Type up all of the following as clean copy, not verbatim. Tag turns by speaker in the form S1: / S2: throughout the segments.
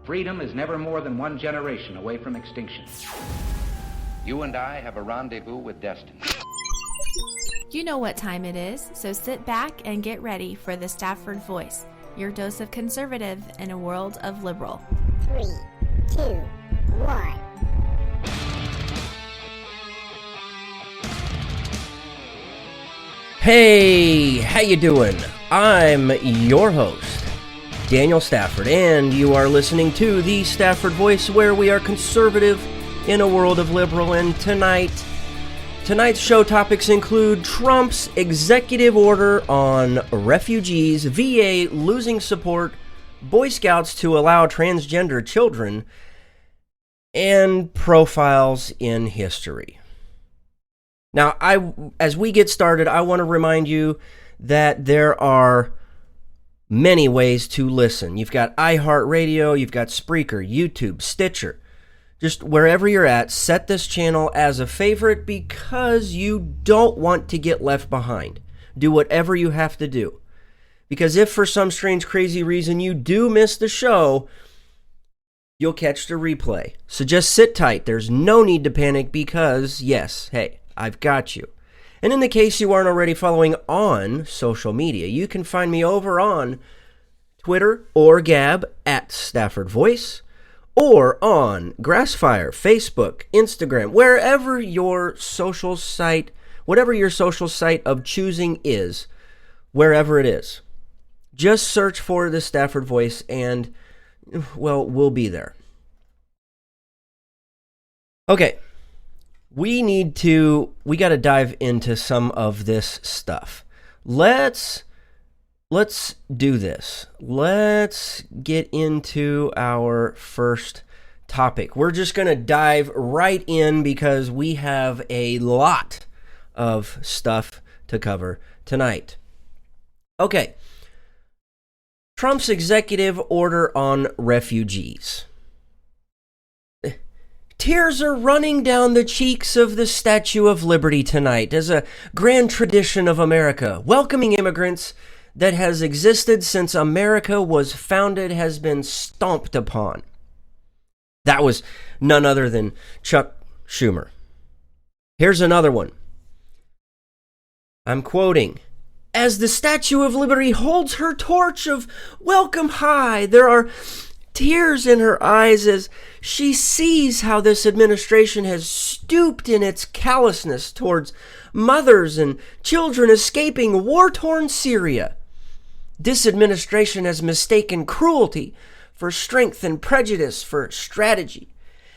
S1: Freedom is never more than one generation away from extinction. You and I have a rendezvous with destiny.
S2: You know what time it is, so sit back and get ready for the Stafford Voice, your dose of conservative in a world of liberal.
S3: 3, 2, 1.
S4: Hey, how you doing? I'm your host, Daniel Stafford, and you are listening to the Stafford Voice, where we are conservative in a world of liberal. And tonight's show topics include Trump's executive order on refugees, VA losing support, Boy Scouts to allow transgender children, and profiles in history. Now, as we get started, I want to remind you that there are many ways to listen. You've got iHeartRadio, you've got Spreaker, YouTube, Stitcher. Just wherever you're at, set this channel as a favorite because you don't want to get left behind. Do whatever you have to do. Because if for some strange, crazy reason you do miss the show, you'll catch the replay. So just sit tight. There's no need to panic because, yes, hey, I've got you. And in the case you aren't already following on social media, you can find me over on Twitter or Gab at Stafford Voice, or on Grassfire, Facebook, Instagram, wherever your social site, whatever your social site of choosing is, wherever it is. Just search for the Stafford Voice and, well, we'll be there. Okay. We got to dive into some of this stuff. Let's do this. Let's get into our first topic. We're just going to dive right in because we have a lot of stuff to cover tonight. Okay. Trump's executive order on refugees. Tears are running down the cheeks of the Statue of Liberty tonight as a grand tradition of America, welcoming immigrants that has existed since America was founded has been stomped upon. That was none other than Chuck Schumer. Here's another one. I'm quoting. As the Statue of Liberty holds her torch of welcome high, there are tears in her eyes as she sees how this administration has stooped in its callousness towards mothers and children escaping war-torn Syria. This administration has mistaken cruelty for strength and prejudice for strategy.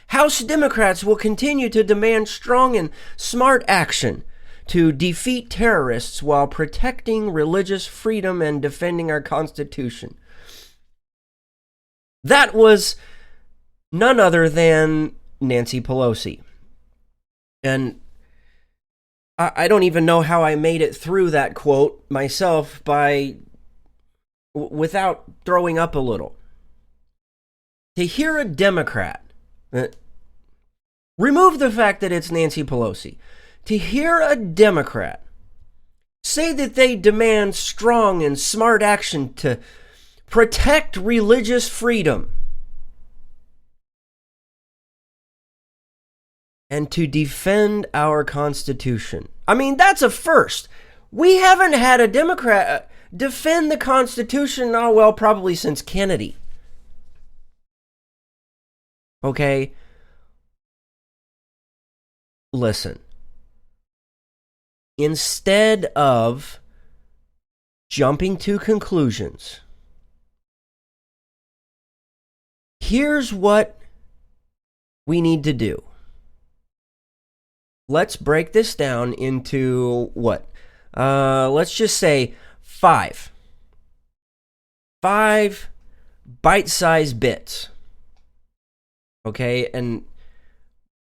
S4: House Democrats will continue to demand strong and smart action to defeat terrorists while protecting religious freedom and defending our Constitution. That was none other than Nancy Pelosi. And I don't even know how I made it through that quote myself without throwing up a little. To hear a Democrat, remove the fact that it's Nancy Pelosi, to hear a Democrat say that they demand strong and smart action to protect religious freedom and to defend our Constitution. I mean, that's a first. We haven't had a Democrat defend the Constitution, probably since Kennedy. Okay? Listen. Instead of jumping to conclusions, here's what we need to do. Let's break this down into what? Let's just say 5 bite-sized bits. Okay, and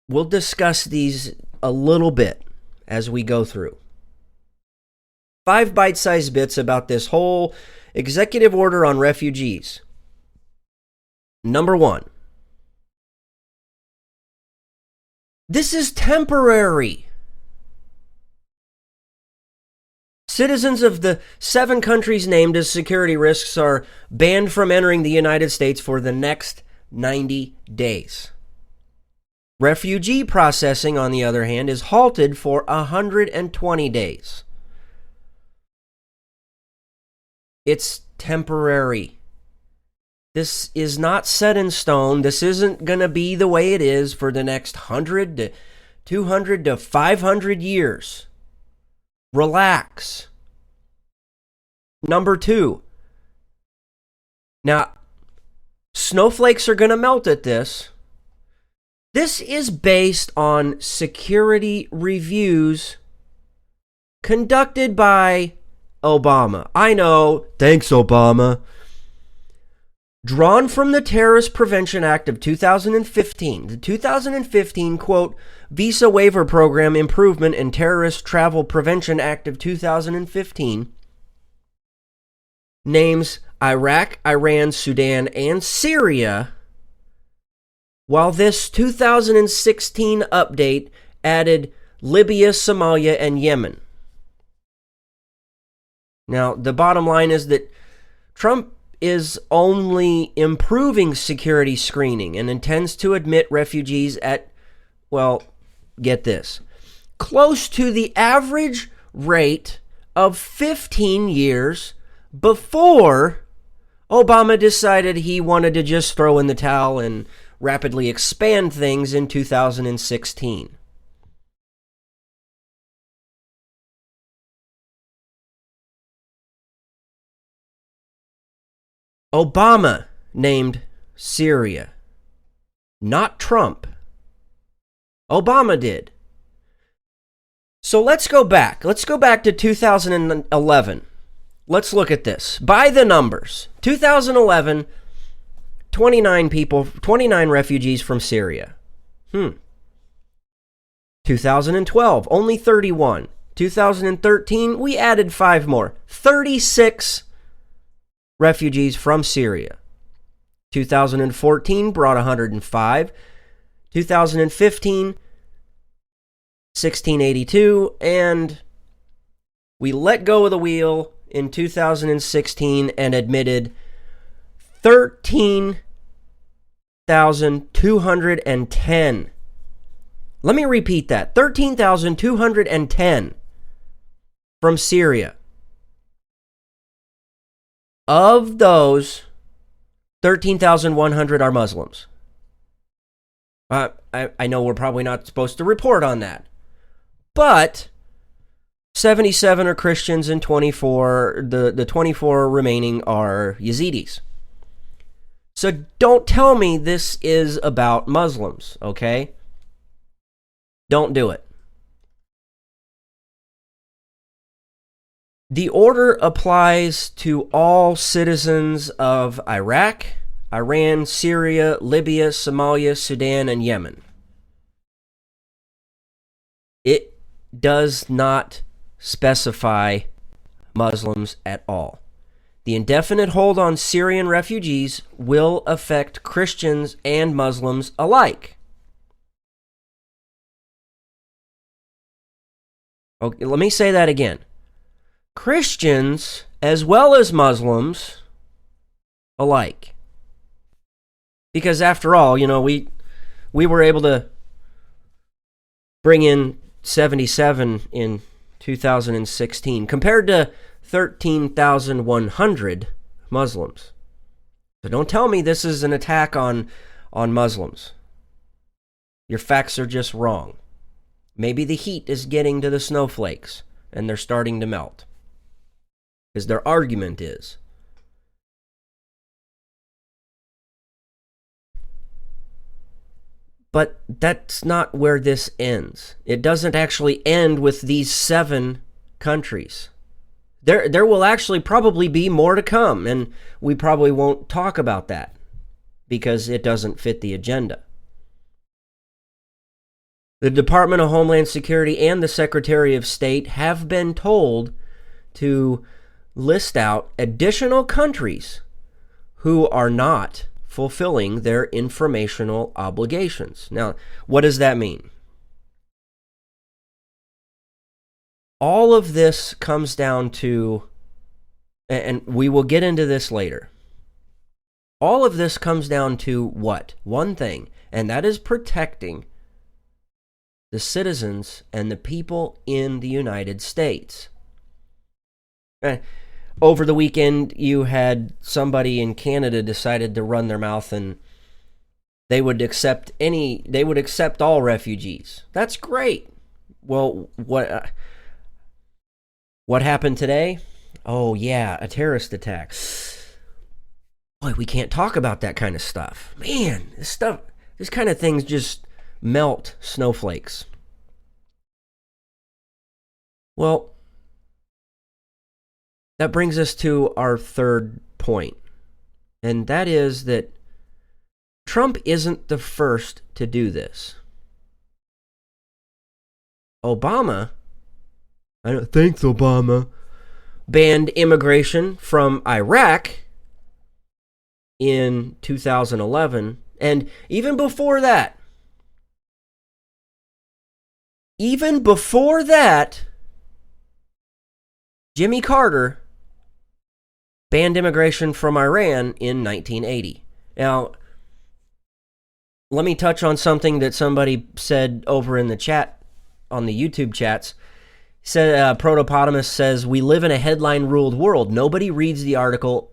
S4: we'll discuss these a little bit as we go through. 5 bite-sized bits about this whole executive order on refugees. Number 1. This is temporary. Citizens of the 7 countries named as security risks are banned from entering the United States for the next 90 days. Refugee processing, on the other hand, is halted for 120 days. It's temporary. This is not set in stone. This isn't going to be the way it is for the next 100 to 200 to 500 years. Relax. Number 2. Now, snowflakes are going to melt at this. This is based on security reviews conducted by Obama. I know, thanks Obama. Drawn from the Terrorist Prevention Act of 2015, the 2015, quote, Visa Waiver Program Improvement and Terrorist Travel Prevention Act of 2015 names Iraq, Iran, Sudan, and Syria, while this 2016 update added Libya, Somalia, and Yemen. Now, the bottom line is that Trump is only improving security screening and intends to admit refugees at, well, get this, close to the average rate of 15 years before Obama decided he wanted to just throw in the towel and rapidly expand things in 2016. Obama named Syria, not Trump. Obama did. So let's go back. Let's go back to 2011. Let's look at this. By the numbers, 2011, 29 refugees from Syria. 2012, only 31. 2013, we added 5 more. 36 refugees from Syria. 2014 brought 105. 2015, 1682. And we let go of the wheel in 2016 and admitted 13,210. Let me repeat that. 13,210 from Syria. Of those, 13,100 are Muslims. I know we're probably not supposed to report on that. But 77 are Christians and 24, the 24 remaining are Yazidis. So don't tell me this is about Muslims, okay? Don't do it. The order applies to all citizens of Iraq, Iran, Syria, Libya, Somalia, Sudan, and Yemen. It does not specify Muslims at all. The indefinite hold on Syrian refugees will affect Christians and Muslims alike. Okay, let me say that again. Christians as well as Muslims alike. Because after all, you know, we were able to bring in 77 in 2016 compared to 13,100 Muslims. So don't tell me this is an attack on Muslims. Your facts are just wrong. Maybe the heat is getting to the snowflakes and they're starting to melt. Because their argument is. But that's not where this ends. It doesn't actually end with these 7 countries. There will actually probably be more to come, and we probably won't talk about that because it doesn't fit the agenda. The Department of Homeland Security and the Secretary of State have been told to list out additional countries who are not fulfilling their informational obligations. Now, what does that mean? All of this comes down to, and we will get into this later, all of this comes down to what? One thing, and that is protecting the citizens and the people in the United States. Over the weekend, you had somebody in Canada decided to run their mouth and they would accept all refugees. That's great. Well, what happened today? Oh yeah, a terrorist attack. Boy, we can't talk about that kind of stuff. Man, this kind of things just melt snowflakes. Well, that brings us to our third point, and that is that Trump isn't the first to do this. Obama, thanks Obama, banned immigration from Iraq in 2011, and even before that, Jimmy Carter banned immigration from Iran in 1980. Now, let me touch on something that somebody said over in the chat, on the YouTube chats. Said Protopotamus says, we live in a headline-ruled world. Nobody reads the article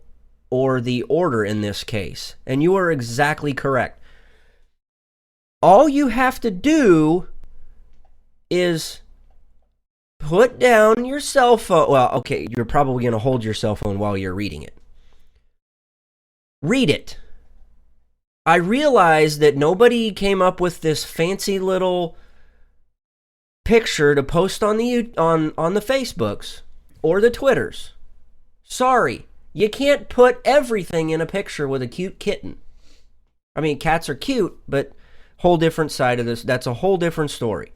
S4: or the order in this case. And you are exactly correct. All you have to do is put down your cell phone. Well, okay, you're probably going to hold your cell phone while you're reading it. Read it. I realize that nobody came up with this fancy little picture to post on the Facebooks or the Twitters. Sorry, you can't put everything in a picture with a cute kitten. I mean, cats are cute, but whole different side of this. That's a whole different story.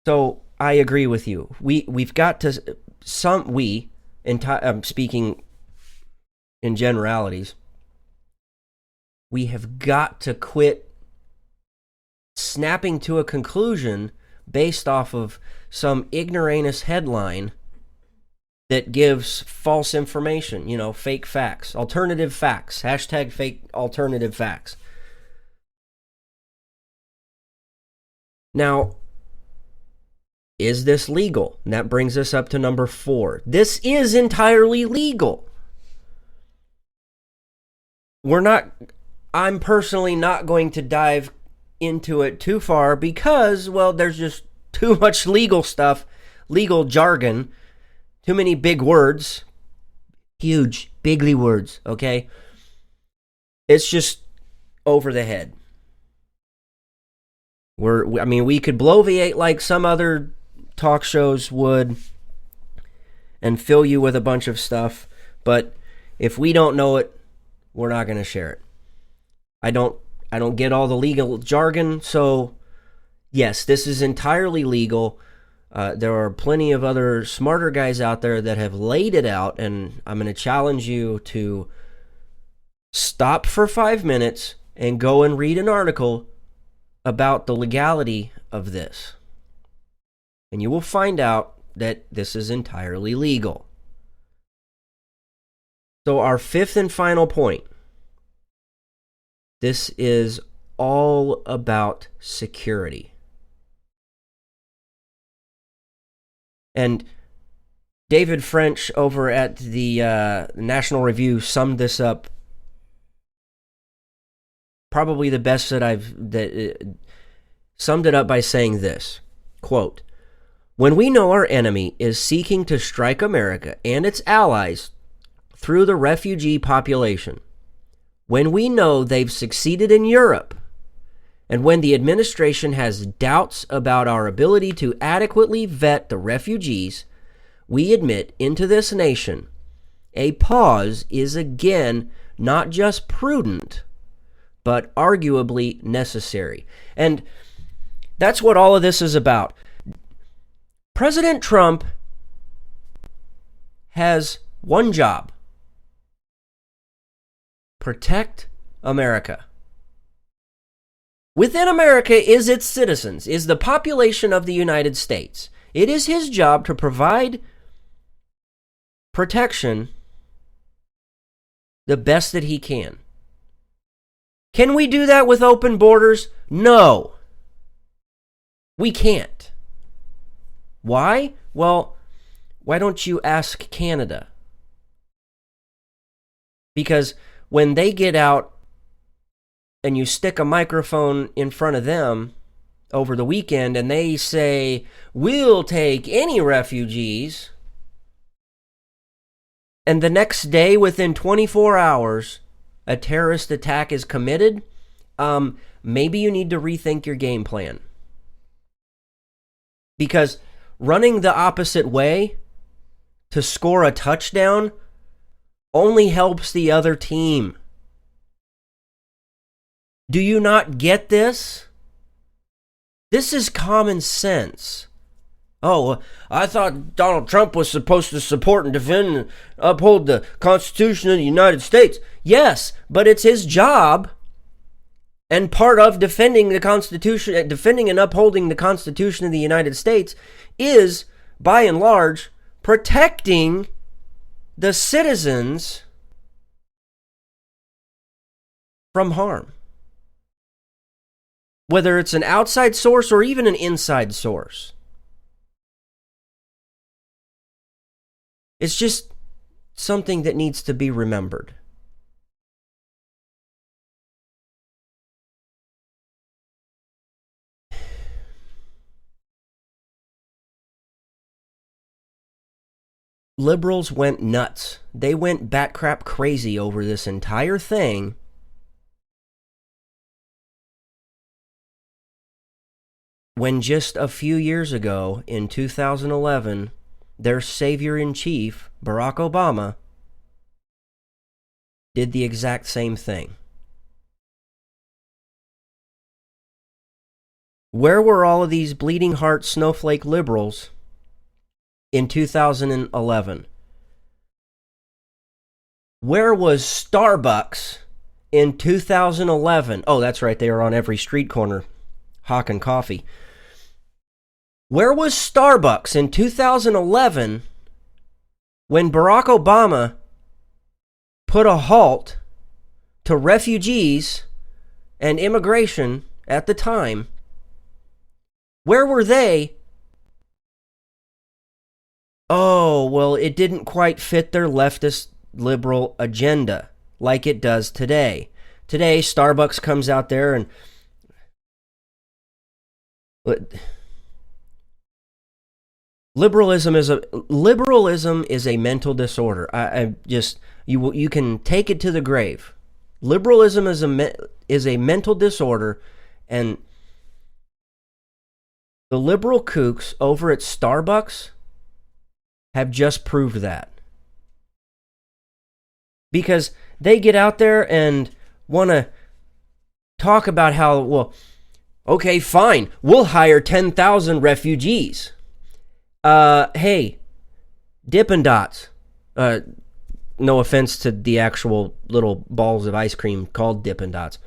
S4: So I agree with you. We've got to I'm speaking in generalities. We have got to quit snapping to a conclusion based off of some ignoramus headline that gives false information, fake facts, alternative facts, hashtag fake alternative facts. Now, is this legal? And that brings us up to number 4. This is entirely legal. I'm personally not going to dive into it too far because, well, there's just too much legal stuff, legal jargon, too many big words, huge, bigly words, okay? It's just over the head. We could bloviate like some other talk shows would and fill you with a bunch of stuff, but if we don't know it, we're not going to share it. I don't get all the legal jargon, so yes, this is entirely legal. There are plenty of other smarter guys out there that have laid it out, and I'm going to challenge you to stop for 5 minutes and go and read an article about the legality of this. And you will find out that this is entirely legal. So our 5th and final point. This is all about security. And David French over at the National Review summed this up probably the best summed it up by saying this, quote, "When we know our enemy is seeking to strike America and its allies through the refugee population, when we know they've succeeded in Europe, and when the administration has doubts about our ability to adequately vet the refugees we admit into this nation, a pause is again not just prudent, but arguably necessary." And that's what all of this is about. President Trump has one job: protect America. Within America is its citizens, is the population of the United States. It is his job to provide protection the best that he can. Can we do that with open borders? No. We can't. Why? Well, why don't you ask Canada? Because when they get out and you stick a microphone in front of them over the weekend and they say, we'll take any refugees, and the next day, within 24 hours, a terrorist attack is committed, maybe you need to rethink your game plan. Because running the opposite way to score a touchdown only helps the other team. Do you not get this? This is common sense. Oh, I thought Donald Trump was supposed to support and defend and uphold the Constitution of the United States. Yes, but it's his job. And part of defending the Constitution, defending and upholding the Constitution of the United States is, by and large, protecting the citizens from harm. Whether it's an outside source or even an inside source. It's just something that needs to be remembered. Liberals went nuts. They went batcrap crazy over this entire thing. When just a few years ago, in 2011, their savior-in-chief, Barack Obama, did the exact same thing. Where were all of these bleeding heart snowflake liberals in 2011? Where was Starbucks in 2011? Oh, that's right, they were on every street corner hawking coffee. Where was Starbucks in 2011 when Barack Obama put a halt to refugees and immigration at the time? Where were they? Oh, well, it didn't quite fit their leftist liberal agenda like it does today. Today, Starbucks comes out there and liberalism is a mental disorder. You can take it to the grave. Liberalism is a mental disorder, and the liberal kooks over at Starbucks have just proved that. Because they get out there and want to talk about how, well, okay, fine, we'll hire 10,000 refugees. Hey, Dippin' Dots. No offense to the actual little balls of ice cream called Dippin' Dots.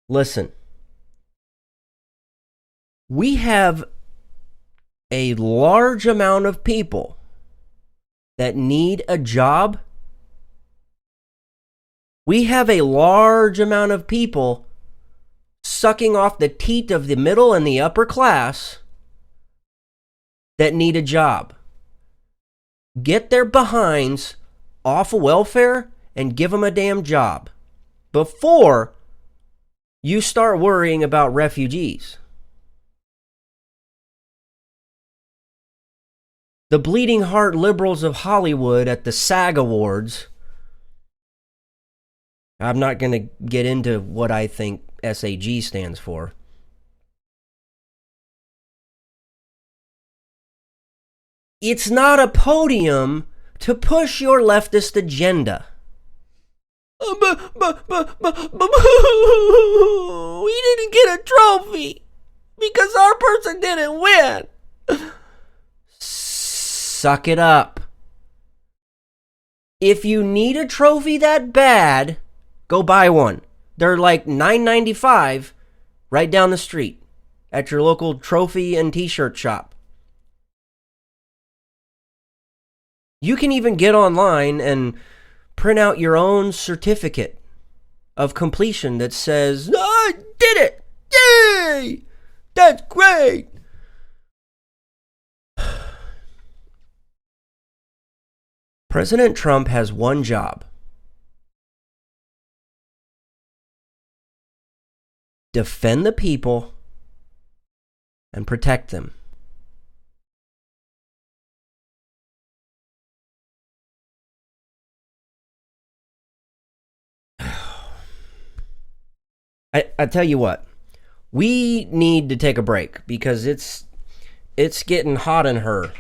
S4: Listen, we have a large amount of people that need a job. We have a large amount of people sucking off the teat of the middle and the upper class that need a job. Get their behinds off of welfare and give them a damn job before you start worrying about refugees. The bleeding heart liberals of Hollywood at the SAG Awards. I'm not going to get into what I think SAG stands for. It's not a podium to push your leftist agenda. We didn't get a trophy because our person didn't win. Suck it up. If you need a trophy that bad, go buy one. They're like $9.95 right down the street at your local trophy and t-shirt shop. You can even get online and print out your own certificate of completion that says, I did it! Yay! That's great! President Trump has one job. Defend the people and protect them. I tell you what, we need to take a break because it's getting hot in her.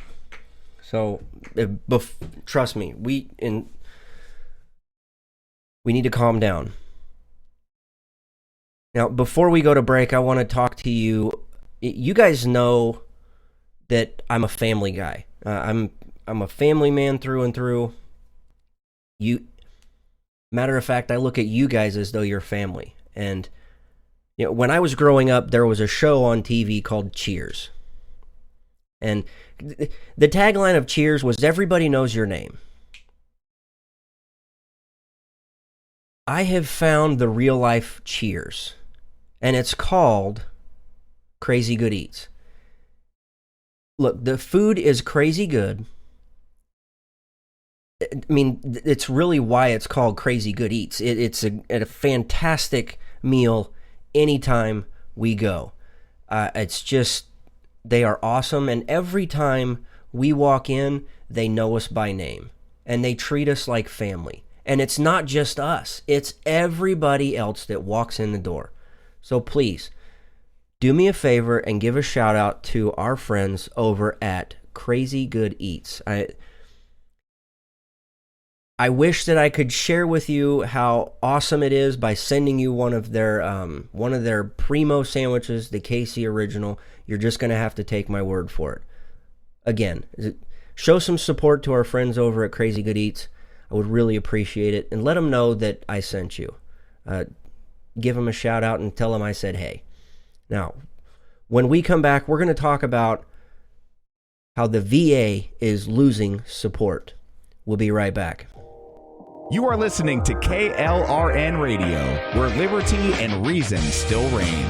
S4: So, trust me, we need to calm down. Now, before we go to break, I want to talk to you. You guys know that I'm a family guy. I'm a family man through and through. Matter of fact, I look at you guys as though you're family. And when I was growing up, there was a show on TV called Cheers. And the tagline of Cheers was, everybody knows your name. I have found the real life Cheers, and it's called Crazy Good Eats. Look, the food is crazy good. I mean, it's really why it's called Crazy Good Eats. It's a fantastic meal anytime we go. It's just, they are awesome, and every time we walk in, they know us by name, and they treat us like family. And it's not just us, it's everybody else that walks in the door. So please, do me a favor and give a shout out to our friends over at Crazy Good Eats. I wish that I could share with you how awesome it is by sending you one of their primo sandwiches, the KC Original. You're just going to have to take my word for it. Again, show some support to our friends over at Crazy Good Eats. I would really appreciate it. And let them know that I sent you. Give them a shout out and tell them I said hey. Now, when we come back, we're going to talk about how the VA is losing support. We'll be right back.
S5: You are listening to KLRN Radio, where liberty and reason still reign.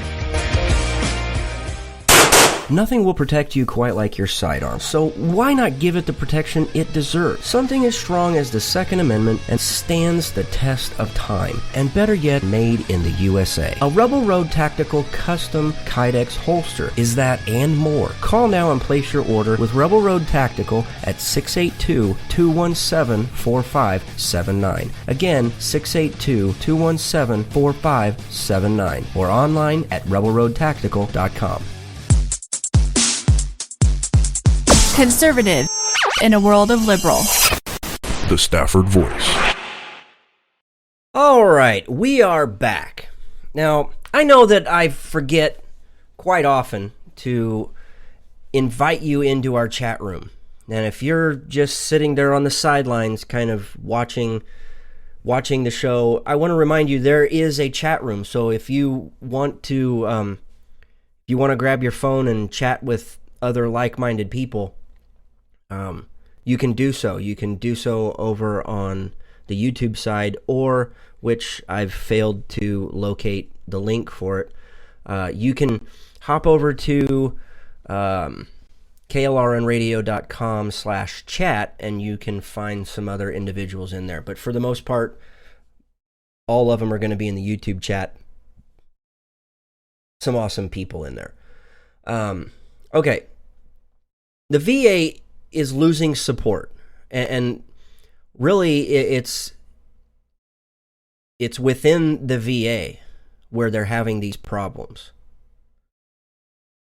S4: Nothing will protect you quite like your sidearm, so why not give it the protection it deserves? Something as strong as the Second Amendment and stands the test of time, and better yet, made in the USA. A Rebel Road Tactical Custom Kydex holster is that and more. Call now and place your order with Rebel Road Tactical at 682-217-4579. Again, 682-217-4579, or online at rebelroadtactical.com.
S2: Conservative in a world of liberal.
S6: The Stafford Voice.
S4: All right, we are back. Now, I know that I forget quite often to invite you into our chat room. And if you're just sitting there on the sidelines kind of watching the show, I want to remind you there is a chat room. So if you want to grab your phone and chat with other like-minded people, you can do so. You can do so over on the YouTube side, or, which I've failed to locate the link for it, you can hop over to klrnradio.com/chat, and you can find some other individuals in there. But for the most part, all of them are going to be in the YouTube chat. Some awesome people in there. Okay. The VA is losing support, and really it's within the VA where they're having these problems.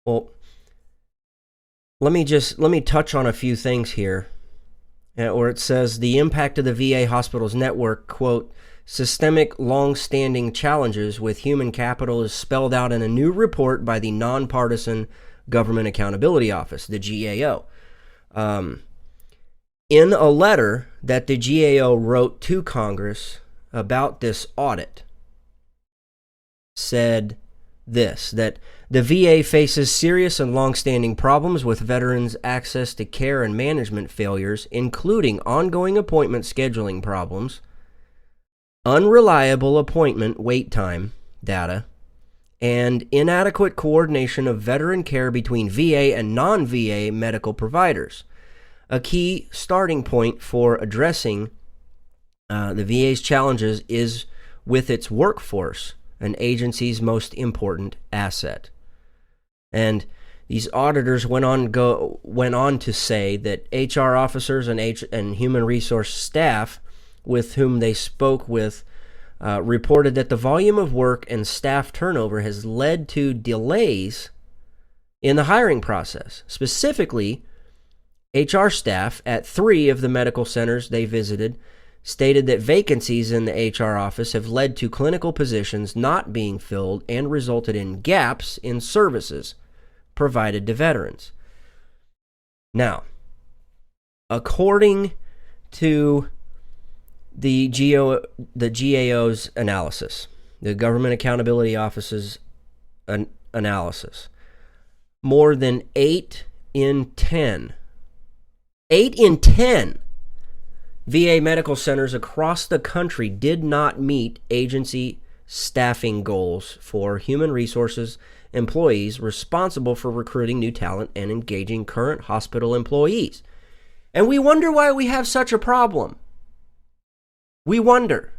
S4: Well, let me touch on a few things here, where it says the impact of the VA hospitals network, quote, systemic long-standing challenges with human capital is spelled out in a new report by the nonpartisan Government Accountability Office, the GAO. In a letter that the GAO wrote to Congress about this audit, said this, that the VA faces serious and long-standing problems with veterans' access to care and management failures, including ongoing appointment scheduling problems, unreliable appointment wait time data, and inadequate coordination of veteran care between VA and non-VA medical providers. A key starting point for addressing the VA's challenges is with its workforce, an agency's most important asset. And these auditors went on to say that HR officers and human resource staff with whom they spoke with reported that the volume of work and staff turnover has led to delays in the hiring process. Specifically, HR staff at 3 of the medical centers they visited stated that vacancies in the HR office have led to clinical positions not being filled and resulted in gaps in services provided to veterans. Now, according to the GAO's analysis, the Government Accountability Office's analysis, more than 8 in 10 VA medical centers across the country did not meet agency staffing goals for human resources employees responsible for recruiting new talent and engaging current hospital employees. And we wonder why we have such a problem. We wonder.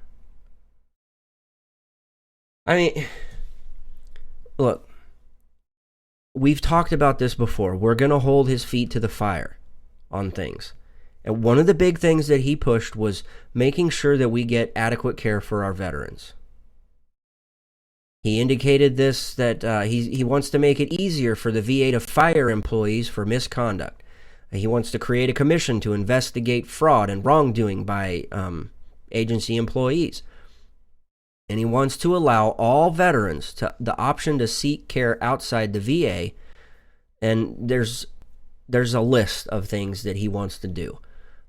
S4: I mean, look, we've talked about this before. We're going to hold his feet to the fire on things. And one of the big things that he pushed was making sure that we get adequate care for our veterans. He indicated this, that he wants to make it easier for the VA to fire employees for misconduct. He wants to create a commission to investigate fraud and wrongdoing by agency employees. And he wants to allow all veterans the option to seek care outside the VA. And there's a list of things that he wants to do.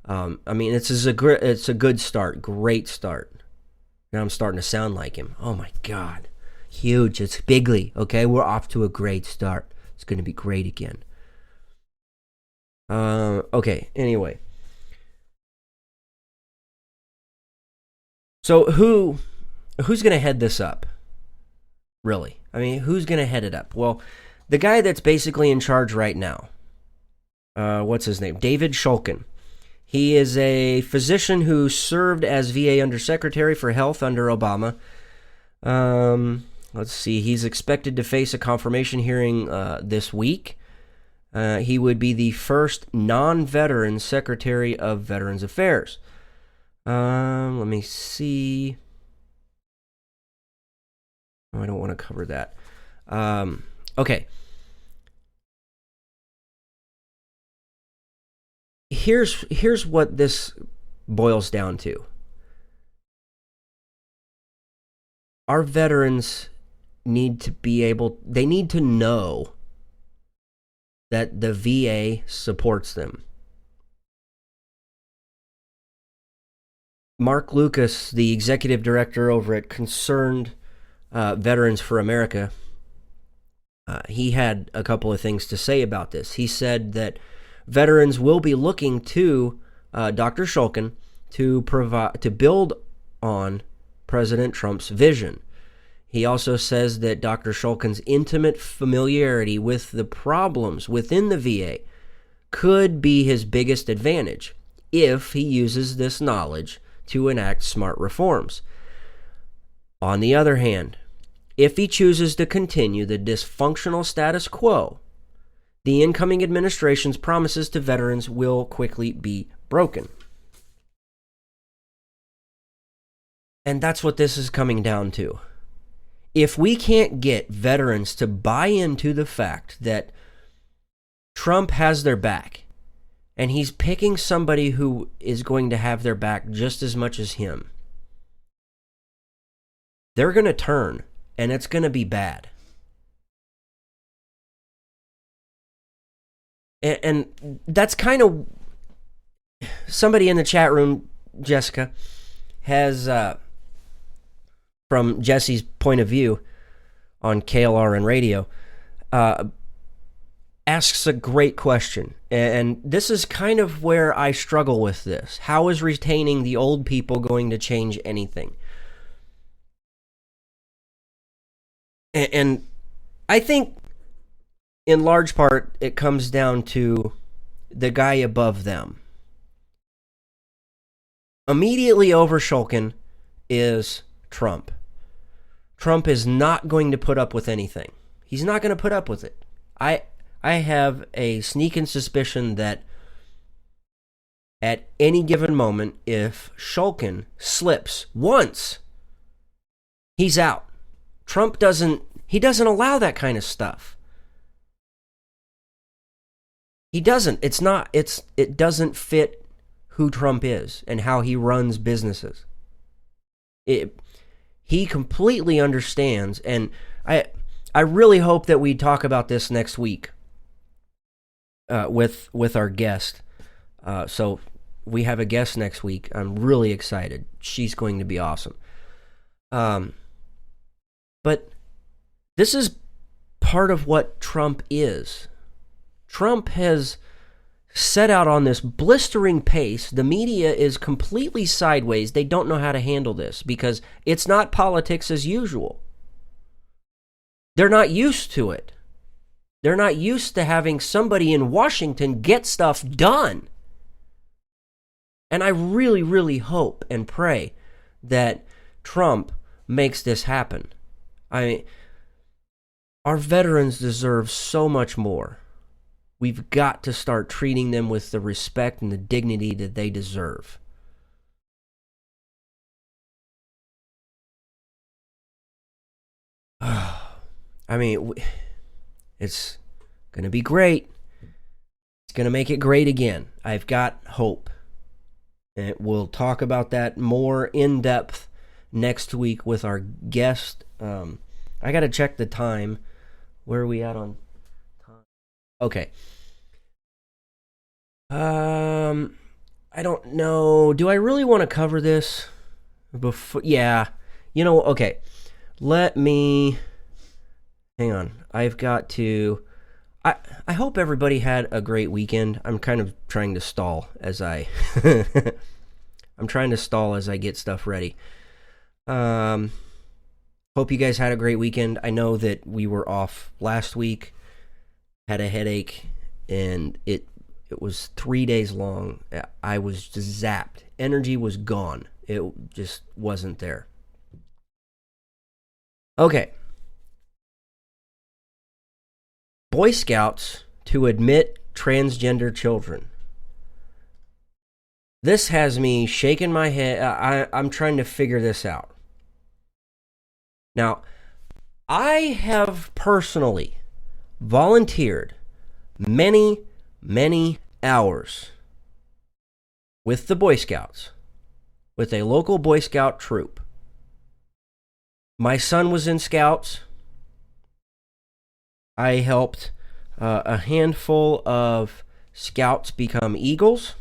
S4: I mean, it's a good start, great start. Now I'm starting to sound like him. Oh my God, huge! It's bigly. Okay, we're off to a great start. It's going to be great again. Okay. Anyway, so who's going to head this up? Really? I mean, who's going to head it up? Well, the guy that's basically in charge right now. What's his name? David Shulkin. He is a physician who served as VA Undersecretary for Health under Obama. Let's see. He's expected to face a confirmation hearing this week. He would be the first non-veteran Secretary of Veterans Affairs. Let me see. Oh, I don't want to cover that. Okay. Here's what this boils down to. Our veterans need to know that the VA supports them. Mark Lucas, the executive director over at Concerned Veterans for America, he had a couple of things to say about this. He said that veterans will be looking to Dr. Shulkin to build on President Trump's vision. He also says that Dr. Shulkin's intimate familiarity with the problems within the VA could be his biggest advantage if he uses this knowledge to enact smart reforms. On the other hand, if he chooses to continue the dysfunctional status quo, the incoming administration's promises to veterans will quickly be broken. And that's what this is coming down to. If we can't get veterans to buy into the fact that Trump has their back, and he's picking somebody who is going to have their back just as much as him, they're going to turn, and it's going to be bad. And that's kind of, somebody in the chat room, Jessica, has, from Jesse's point of view, on KLRN Radio, asks a great question. And this is kind of where I struggle with this. How is retaining the old people going to change anything? And I think in large part it comes down to the guy above them. Immediately over Shulkin is Trump. Trump is not going to put up with anything. He's not going to put up with it. I have a sneaking suspicion that at any given moment, if Shulkin slips once, he's out. Trump doesn't allow that kind of stuff. He doesn't. It doesn't fit who Trump is and how he runs businesses. He completely understands, and I really hope that we talk about this next week with our guest. So we have a guest next week. I'm really excited. She's going to be awesome. But this is part of what Trump is. Trump has set out on this blistering pace. The media is completely sideways. They don't know how to handle this because it's not politics as usual. They're not used to it. They're not used to having somebody in Washington get stuff done. And I really, really hope and pray that Trump makes this happen. I mean, our veterans deserve so much more. We've got to start treating them with the respect and the dignity that they deserve. I mean, it's going to be great. It's going to make it great again. I've got hope. And we'll talk about that more in depth next week with our guest. I got to check the time. Where are we at on time? Okay. I don't know. Do I really want to cover this before? Yeah. Okay. Let me... Hang on. I've got to... I hope everybody had a great weekend. I'm kind of trying to stall as I... I'm trying to stall as I get stuff ready. Hope you guys had a great weekend. I know that we were off last week. Had a headache, and it was 3 days long. I was just zapped. Energy was gone. It just wasn't there. Okay. Boy Scouts to admit transgender children. This has me shaking my head. I'm trying to figure this out. Now, I have personally volunteered many, many hours with the Boy Scouts, with a local Boy Scout troop. My son was in Scouts. I helped a handful of Scouts become Eagles.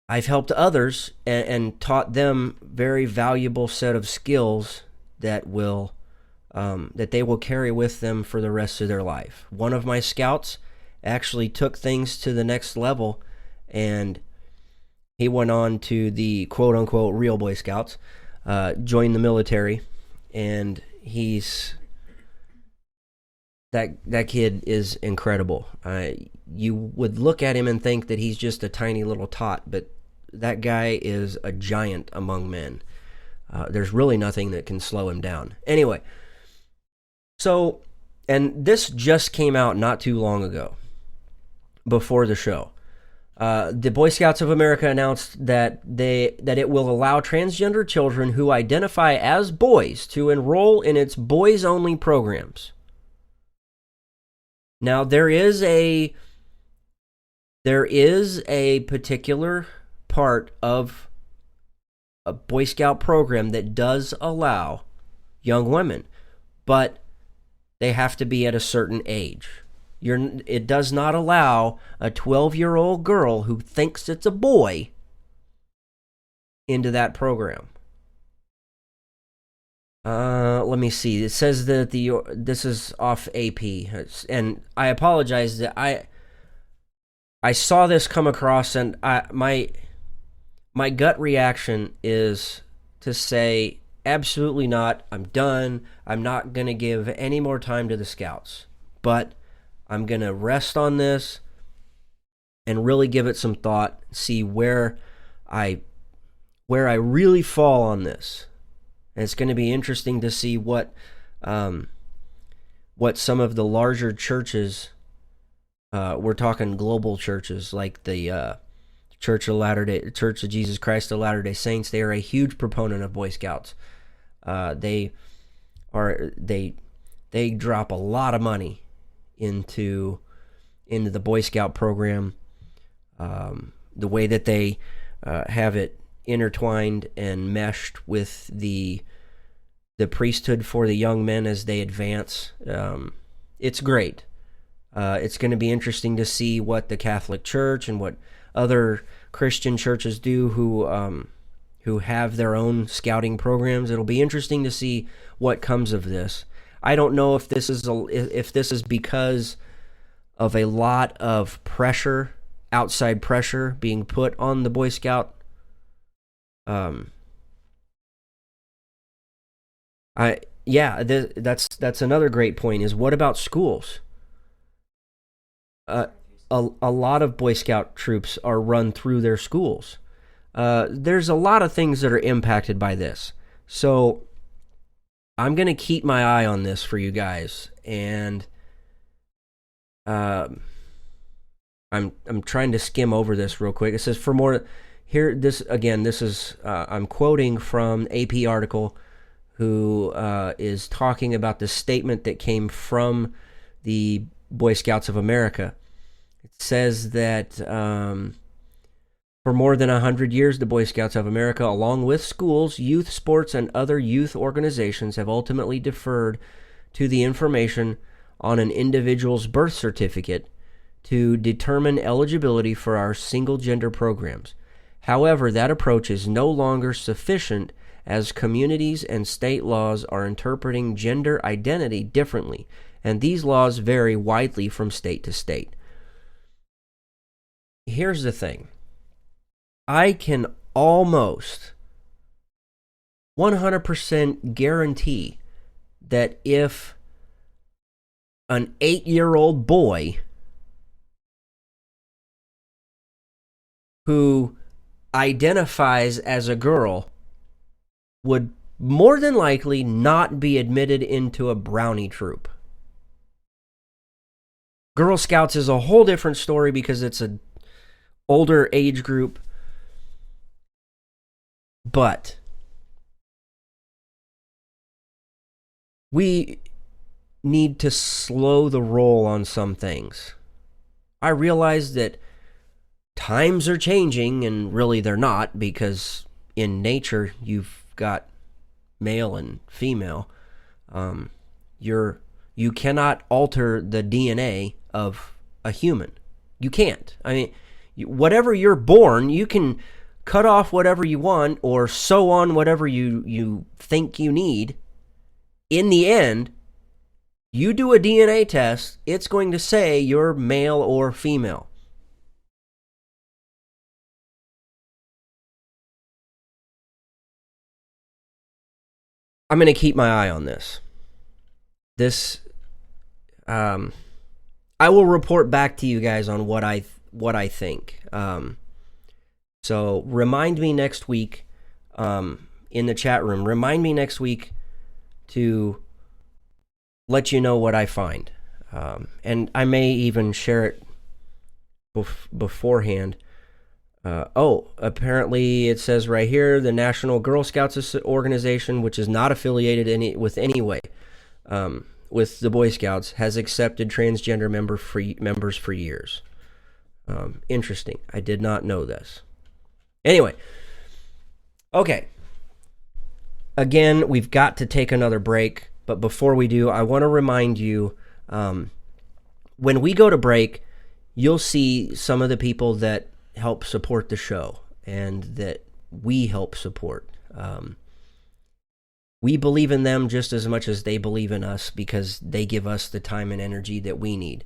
S4: I've helped others and taught them very valuable set of skills that they will carry with them for the rest of their life. One of my Scouts actually took things to the next level, and he went on to the quote-unquote real Boy Scouts, joined the military, and that kid is incredible. You would look at him and think that he's just a tiny little tot, but that guy is a giant among men. There's really nothing that can slow him down. Anyway, so, and this just came out not too long ago, before the show. The Boy Scouts of America announced that it will allow transgender children who identify as boys to enroll in its boys-only programs. Now, there is a particular part of a Boy Scout program that does allow young women, but they have to be at a certain age. It does not allow a 12-year-old girl who thinks it's a boy into that program. Let me see. It says that this is off AP, and I apologize that I saw this come across, and my gut reaction is to say absolutely not. I'm done. I'm not going to give any more time to the Scouts, but I'm going to rest on this and really give it some thought, see where I really fall on this. And it's going to be interesting to see what some of the larger churches, we're talking global churches like the Church of Jesus Christ of Latter-day Saints. They are a huge proponent of Boy Scouts. They drop a lot of money into the Boy Scout program. The way that they have it intertwined and meshed with the priesthood for the young men as they advance. It's great. It's going to be interesting to see what the Catholic Church and what other Christian churches do who have their own scouting programs. It'll be interesting to see what comes of this. I don't know if this is because of a lot of pressure, outside pressure being put on the Boy Scout. That's another great point. Is what about schools? A lot of Boy Scout troops are run through their schools. There's a lot of things that are impacted by this. So I'm going to keep my eye on this for you guys, and I'm trying to skim over this real quick. It says for more here. This is I'm quoting from AP article, who is talking about the statement that came from the Boy Scouts of America. It says that for more than 100 years, the Boy Scouts of America, along with schools, youth sports, and other youth organizations, have ultimately deferred to the information on an individual's birth certificate to determine eligibility for our single-gender programs. However, that approach is no longer sufficient, as communities and state laws are interpreting gender identity differently, and these laws vary widely from state to state. Here's the thing. I can almost 100% guarantee that if an 8-year-old boy who identifies as a girl would more than likely not be admitted into a brownie troop. Girl Scouts is a whole different story because it's an older age group. But we need to slow the roll on some things. I realize that times are changing, and really they're not, because in nature you've got male and female. You cannot alter the DNA of a human. You can't. I mean, whatever you're born, you can cut off whatever you want or sew on whatever you think you need. In the end, you do a DNA test, it's going to say you're male or female. I'm going to keep my eye on this. I will report back to you guys on what I think. So remind me next week in the chat room. Remind me next week to let you know what I find. And I may even share it beforehand. Apparently it says right here, the National Girl Scouts organization, which is not affiliated with the Boy Scouts, has accepted transgender members for years. Interesting. I did not know this. Anyway, okay. Again, we've got to take another break, but before we do, I want to remind you, when we go to break, you'll see some of the people that help support the show and that we help support. We believe in them just as much as they believe in us because they give us the time and energy that we need.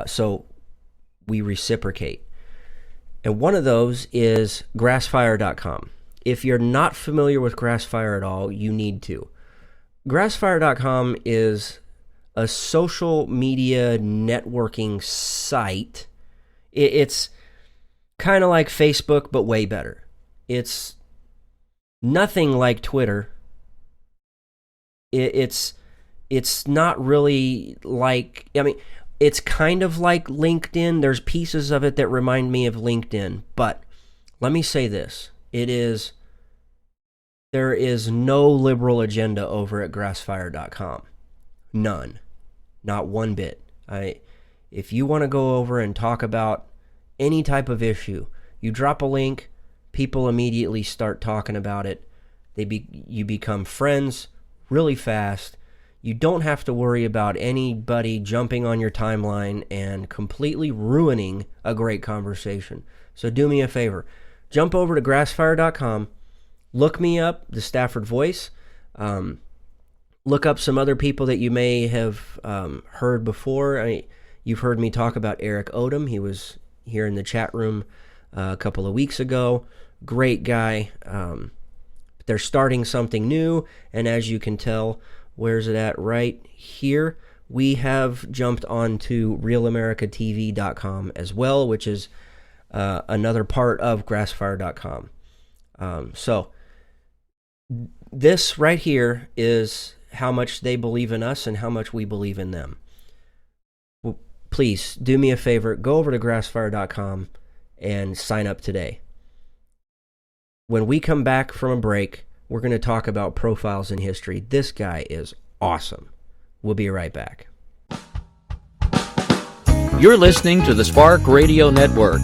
S4: So we reciprocate. And one of those is grassfire.com. If you're not familiar with Grassfire at all, you need to. Grassfire.com is a social media networking site. It's kind of like Facebook, but way better. It's nothing like Twitter. It's not really like, I mean, it's kind of like LinkedIn. There's pieces of it that remind me of LinkedIn. But let me say this. There is no liberal agenda over at grassfire.com. None. Not one bit. If you want to go over and talk about any type of issue, you drop a link, people immediately start talking about it. You become friends really fast. You don't have to worry about anybody jumping on your timeline and completely ruining a great conversation. So do me a favor. Jump over to grassfire.com. Look me up, the Stafford Voice. Look up some other people that you may have heard before. You've heard me talk about Eric Odom. He was here in the chat room a couple of weeks ago. Great guy. They're starting something new, and as you can tell, where's it at? Right here. We have jumped onto realamericatv.com as well, which is another part of grassfire.com. So this right here is how much they believe in us and how much we believe in them. Well, please do me a favor, go over to grassfire.com and sign up today. When we come back from a break, we're going to talk about profiles in history. This guy is awesome. We'll be right back.
S7: You're listening to the Spark Radio Network,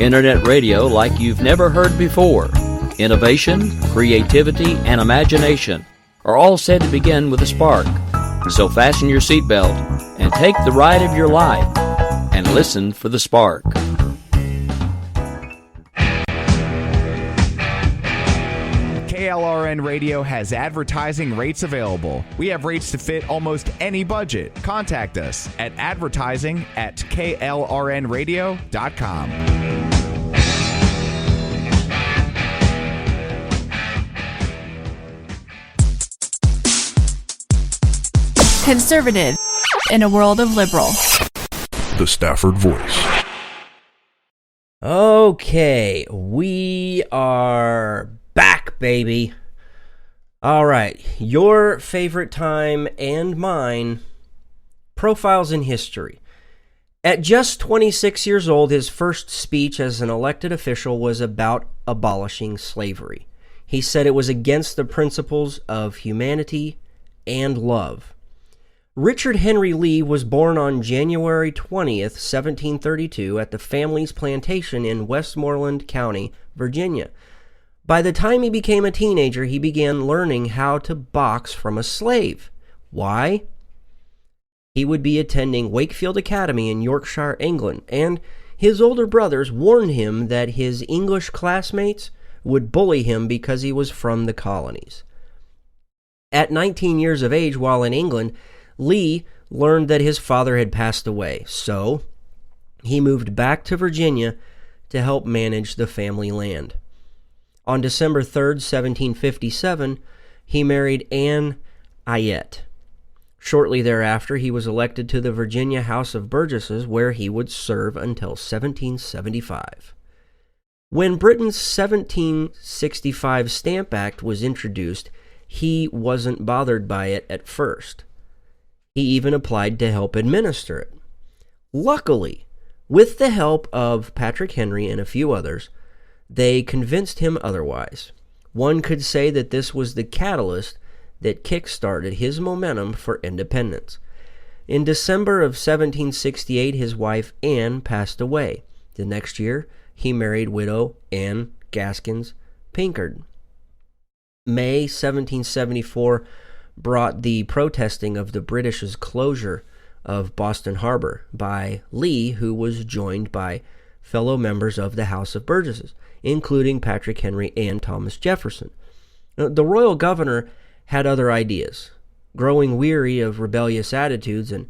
S7: internet radio like you've never heard before. Innovation, creativity, and imagination are all said to begin with a spark. So fasten your seatbelt and take the ride of your life and listen for the spark.
S5: KLRN Radio has advertising rates available. We have rates to fit almost any budget. Contact us at advertising@klrnradio.com.
S2: Conservative in a world of liberal.
S6: The Stafford Voice.
S4: Okay, we are back, baby. All right, your favorite time and mine, profiles in history. At just 26 years old, his first speech as an elected official was about abolishing slavery. He said it was against the principles of humanity and love. Richard Henry Lee was born on January 20th, 1732, at the family's plantation in Westmoreland County, Virginia. By the time he became a teenager, he began learning how to box from a slave. Why? He would be attending Wakefield Academy in Yorkshire, England, and his older brothers warned him that his English classmates would bully him because he was from the colonies. At 19 years of age, while in England, Lee learned that his father had passed away, so he moved back to Virginia to help manage the family land. On December 3rd, 1757, he married Anne Ayette. Shortly thereafter, he was elected to the Virginia House of Burgesses, where he would serve until 1775. When Britain's 1765 Stamp Act was introduced, he wasn't bothered by it at first. He even applied to help administer it. Luckily, with the help of Patrick Henry and a few others, they convinced him otherwise. One could say that this was the catalyst that kick-started his momentum for independence. In December of 1768, his wife Anne passed away. The next year, he married widow Anne Gaskins Pinkard. May 1774 brought the protesting of the British's closure of Boston Harbor by Lee, who was joined by fellow members of the House of Burgesses, including Patrick Henry and Thomas Jefferson. The royal governor had other ideas. Growing weary of rebellious attitudes, and,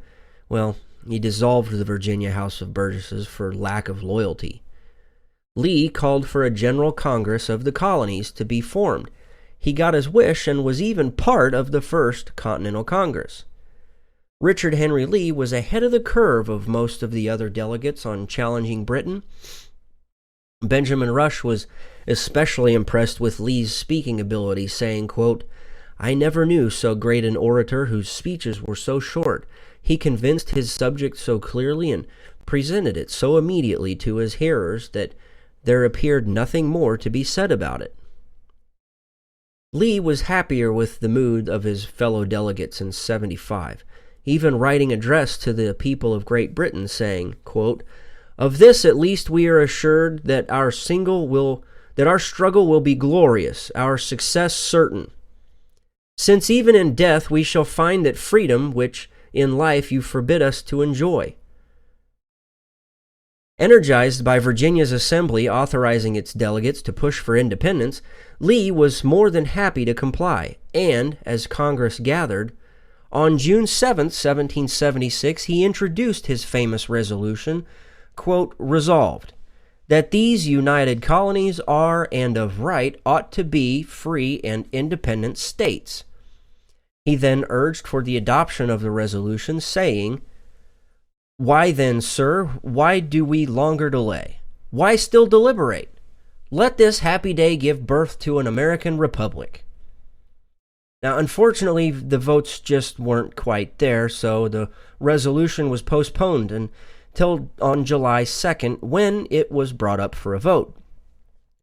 S4: well, he dissolved the Virginia House of Burgesses for lack of loyalty. Lee called for a general congress of the colonies to be formed. He got his wish and was even part of the First Continental Congress. Richard Henry Lee was ahead of the curve of most of the other delegates on challenging Britain. Benjamin Rush was especially impressed with Lee's speaking ability, saying, quote, "I never knew so great an orator whose speeches were so short. He convinced his subject so clearly and presented it so immediately to his hearers that there appeared nothing more to be said about it." Lee was happier with the mood of his fellow delegates in 75, even writing an address to the people of Great Britain saying, quote, "Of this at least we are assured that our struggle will be glorious, our success certain. Since even in death we shall find that freedom, which in life you forbid us to enjoy." Energized by Virginia's assembly authorizing its delegates to push for independence, Lee was more than happy to comply, and, as Congress gathered, on June 7, 1776, he introduced his famous resolution, quote, "Resolved, that these united colonies are and of right ought to be free and independent states." He then urged for the adoption of the resolution, saying, "Why then, sir, why do we longer delay? Why still deliberate? Let this happy day give birth to an American republic." Now, unfortunately, the votes just weren't quite there, so the resolution was postponed until on July 2nd, when it was brought up for a vote.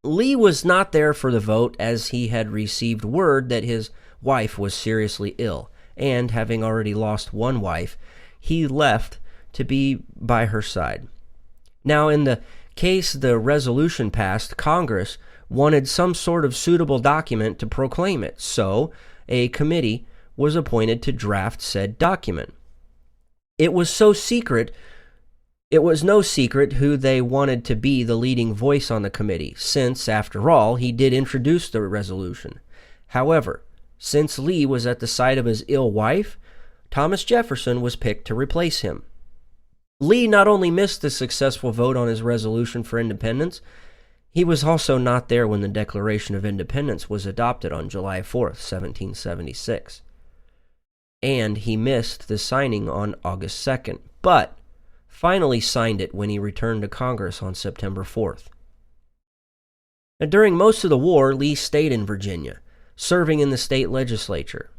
S4: Lee was not there for the vote, as he had received word that his wife was seriously ill, and having already lost one wife, he left to be by her side. Now, in the case the resolution passed, Congress wanted some sort of suitable document to proclaim it, so a committee was appointed to draft said document. It was no secret who they wanted to be the leading voice on the committee, since, after all, he did introduce the resolution. However, since Lee was at the side of his ill wife, Thomas Jefferson was picked to replace him. Lee not only missed the successful vote on his resolution for independence, he was also not there when the Declaration of Independence was adopted on July 4th, 1776. And he missed the signing on August 2nd, but finally signed it when he returned to Congress on September 4th. Now, during most of the war, Lee stayed in Virginia, serving in the state legislature.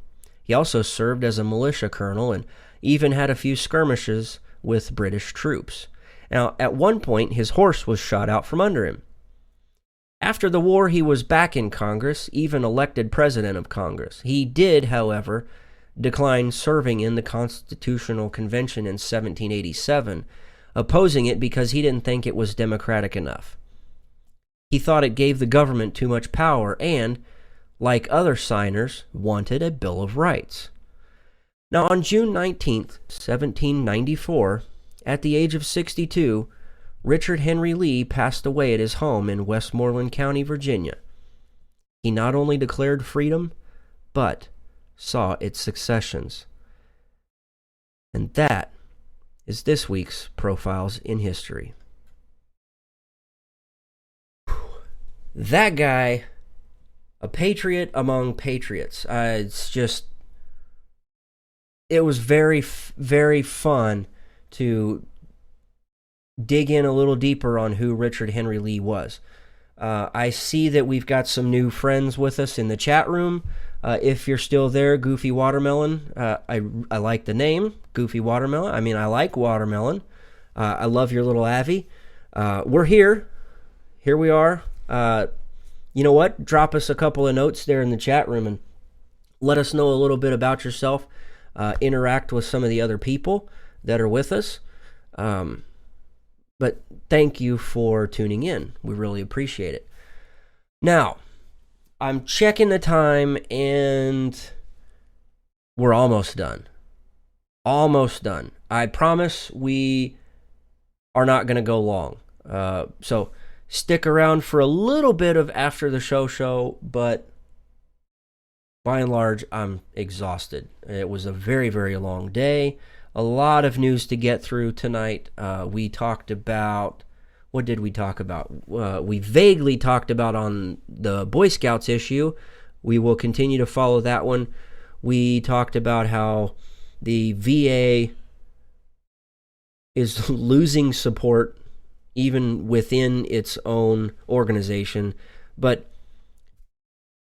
S4: He also served as a militia colonel and even had a few skirmishes with British troops. Now, at one point, his horse was shot out from under him. After the war, he was back in Congress, even elected president of Congress. He did, however, decline serving in the Constitutional Convention in 1787, opposing it because he didn't think it was democratic enough. He thought it gave the government too much power and, like other signers, wanted a Bill of Rights. Now, on June 19th, 1794, at the age of 62, Richard Henry Lee passed away at his home in Westmoreland County, Virginia. He not only declared freedom, but saw its successions. And that is this week's Profiles in History. That guy, a patriot among patriots. It was very, very fun to dig in a little deeper on who Richard Henry Lee was. I see that we've got some new friends with us in the chat room. If you're still there, Goofy Watermelon, I like the name, Goofy Watermelon. I mean, I like watermelon. I love your little Avi. We're here. Here we are. You know what? Drop us a couple of notes there in the chat room and let us know a little bit about yourself. Interact with some of the other people that are with us. But thank you for tuning in. We really appreciate it. Now, I'm checking the time and we're almost done. Almost done. I promise we are not going to go long. So stick around for a little bit of after the show, but by and large, I'm exhausted. It was a very, very long day. A lot of news to get through tonight. We talked about... What did we talk about? We vaguely talked about on the Boy Scouts issue. We will continue to follow that one. We talked about how the VA is losing support even within its own organization. But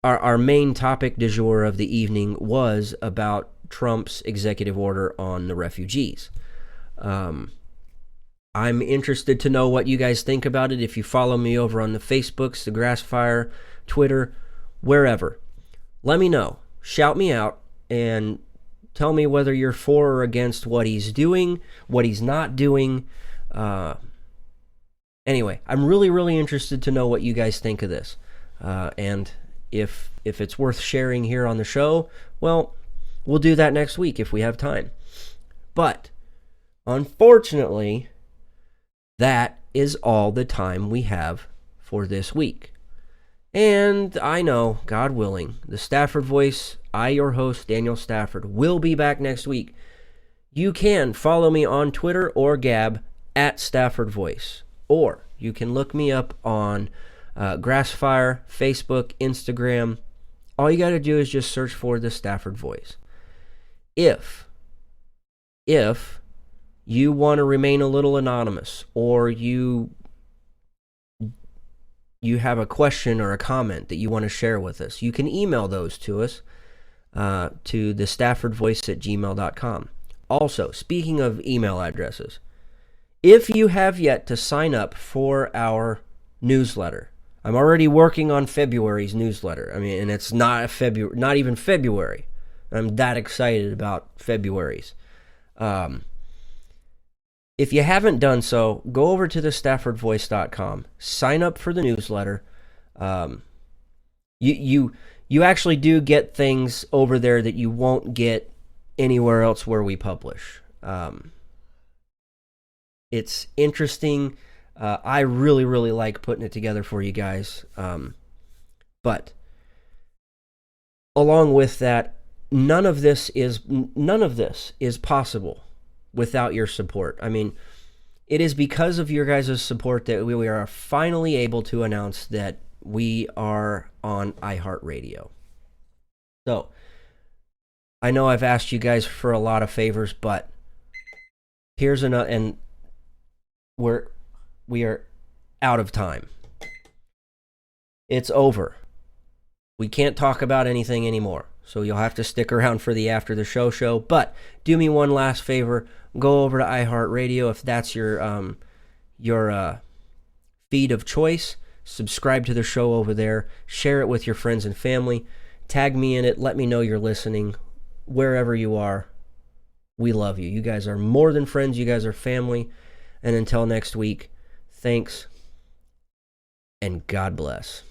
S4: our main topic du jour of the evening was about Trump's executive order on the refugees. I'm interested to know what you guys think about it. If you follow me over on the Facebooks, the Grassfire, Twitter, wherever, let me know. Shout me out and tell me whether you're for or against what he's doing, what he's not doing. Anyway, I'm really, really interested to know what you guys think of this. And if it's worth sharing here on the show, well, we'll do that next week if we have time. But, unfortunately, that is all the time we have for this week. And I know, God willing, the Stafford Voice, I, your host, Daniel Stafford, will be back next week. You can follow me on Twitter or Gab at Stafford Voice. Or you can look me up on Grassfire, Facebook, Instagram. All you got to do is just search for the Stafford Voice. If you want to remain a little anonymous, or you have a question or a comment that you want to share with us, you can email those to us to thestaffordvoice@gmail.com. Also, speaking of email addresses, if you have yet to sign up for our newsletter, I'm already working on February's newsletter. I mean, and it's not even February. I'm that excited about February's. If you haven't done so, go over to thestaffordvoice.com. Sign up for the newsletter. You actually do get things over there that you won't get anywhere else where we publish. It's interesting. I really, really like putting it together for you guys. But along with that, none of this is possible without your support. I mean, it is because of your guys' support that we are finally able to announce that we are on iHeartRadio. So, I know I've asked you guys for a lot of favors, but here's another, and we are out of time. It's over. We can't talk about anything anymore. So you'll have to stick around for the after the show. But do me one last favor. Go over to iHeartRadio if that's your feed of choice. Subscribe to the show over there. Share it with your friends and family. Tag me in it. Let me know you're listening. Wherever you are, we love you. You guys are more than friends. You guys are family. And until next week, thanks and God bless.